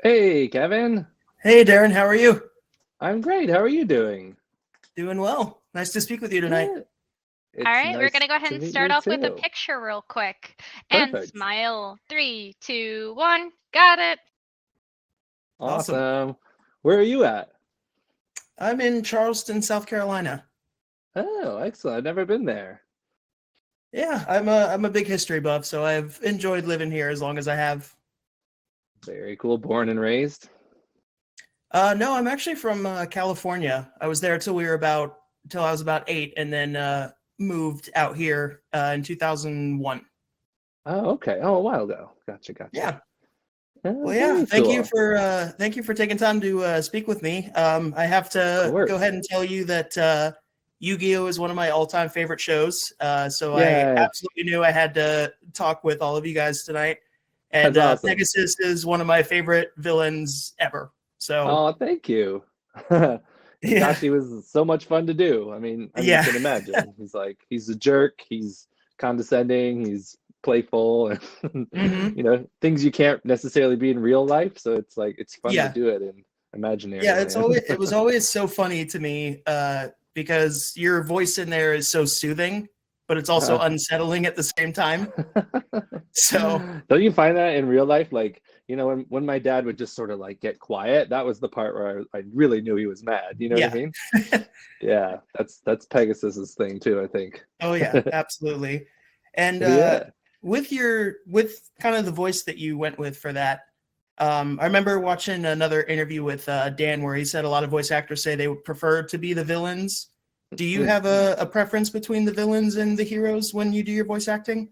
Hey, Kevin. Hey, Darren, how are you? I'm great. How are you doing? Doing well. Nice to speak with you tonight. Good. All It's right, we're nice gonna go ahead to and meet start you off with a too. picture real quick. And Perfect. smile. 3, 2, 1. Got it. Awesome. Awesome. Where are you at? I'm in Charleston, South Carolina. Oh, excellent. I've never been there. Yeah, I'm a big history buff, so I've enjoyed living here as long as I have. Very cool. Born and raised. No, I'm actually from California. I was there till I was about 8, and then moved out here in 2001. Oh, okay. Oh, a while ago. Gotcha. Yeah. Oh, Well, yeah. very Thank you cool. for taking time to speak with me. I have Of to course. go ahead and tell you that Yu-Gi-Oh is one of my all-time favorite shows. So I Yay. absolutely knew I had to talk with all of you guys tonight. And That's awesome. Pegasus is one of my favorite villains ever. So Oh, thank you. yeah, Kakashi was so much fun to do. I mean, you yeah, can imagine. He's a jerk. He's condescending. He's playful, and hmm things you can't necessarily be in real life. So it's fun to yeah, do it in imaginary yeah. land. It was always so funny to me because your voice in there is so soothing, but it's also unsettling at the same time. So Don't you find that in real life? Like, when my dad would just sort of like get quiet, that was the part where I really knew he was mad. You know what I yeah. mean? Yeah, that's Pegasus's thing too, I think. Oh yeah, absolutely. And Yeah. with kind of the voice that you went with for that, I remember watching another interview with Dan where he said a lot of voice actors say they would prefer to be the villains. Do you have a preference between the villains and the heroes when you do your voice acting?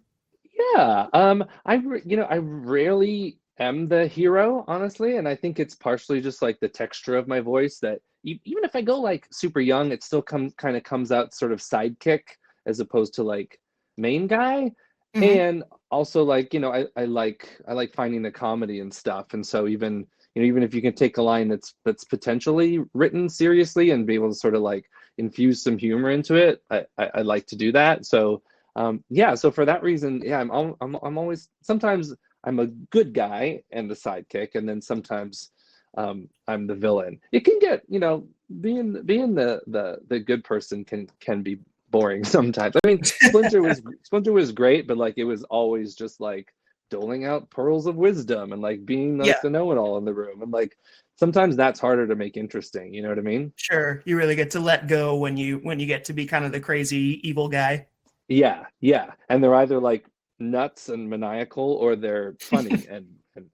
Yeah, I rarely am the hero, honestly, and I think it's partially just like the texture of my voice that even if I go like super young, it still comes out sort of sidekick as opposed to like main guy. hmm And also like, I like finding the comedy and stuff. And so even if you can take a line that's potentially written seriously and be able to sort of like infuse some humor into it, I like to do that. So yeah, so for that reason, yeah, I'm always sometimes I'm a good guy and the sidekick, and then sometimes I'm the villain. It can get, being the good person can be boring sometimes. I mean, Splinter was great, but like it was always just like doling out pearls of wisdom and like being like Yeah, the know-it-all in the room, and like sometimes that's harder to make interesting. You know what I mean? sure. You really get to let go when you get to be kind of the crazy evil guy. Yeah, yeah. And they're either like nuts and maniacal or they're funny and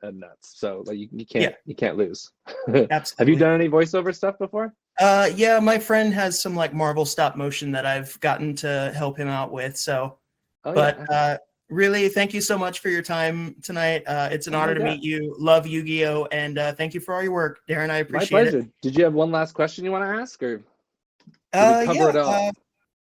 nuts. So like you Yeah, can't lose. Have you absolutely. done any voiceover stuff before? Yeah, my friend has some like Marvel stop motion that I've gotten to help him out with. So, Oh yeah, but excellent. really, thank you so much for your time tonight. It's an Oh my honor to God. meet you. Love Yu-Gi-Oh! And thank you for all your work, Darren. I My appreciate it. pleasure. Did you have one last question you want to ask, or did we cover Yeah, it all?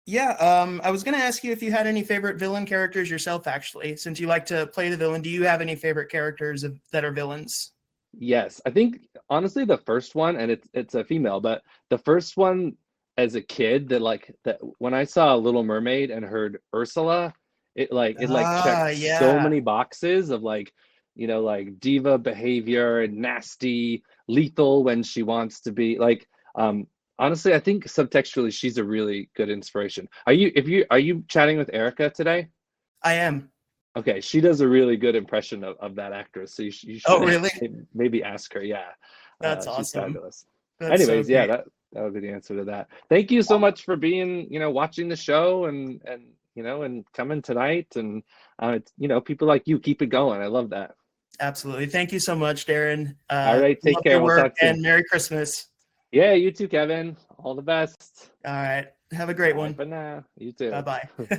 yeah. I was gonna ask you if you had any favorite villain characters yourself, actually, since you like to play the villain. Do you have any favorite characters that are villains? Yes, I think honestly the first one, and it's a female, but the first one as a kid that when I saw Little Mermaid and heard Ursula, it checked so Yeah, many boxes of like, like diva behavior and nasty, lethal when she wants to be like, honestly, I think subtextually she's a really good inspiration. Are you chatting with Erica today? I am. Okay, she does a really good impression of that actress, so you Oh, should really? maybe ask her. Yeah, That's she's awesome. fabulous. That's so Anyways, yeah, great. that would be the answer to that. Thank you so much for being, watching the show and coming tonight. And people like you keep it going. I love that. Absolutely. Thank you so much, Darren. All right, take Love care. your We'll work talk soon. and Merry Christmas. Yeah, you too, Kevin. All the best. All right. Have a great Bye one. for now. You Bye too. bye.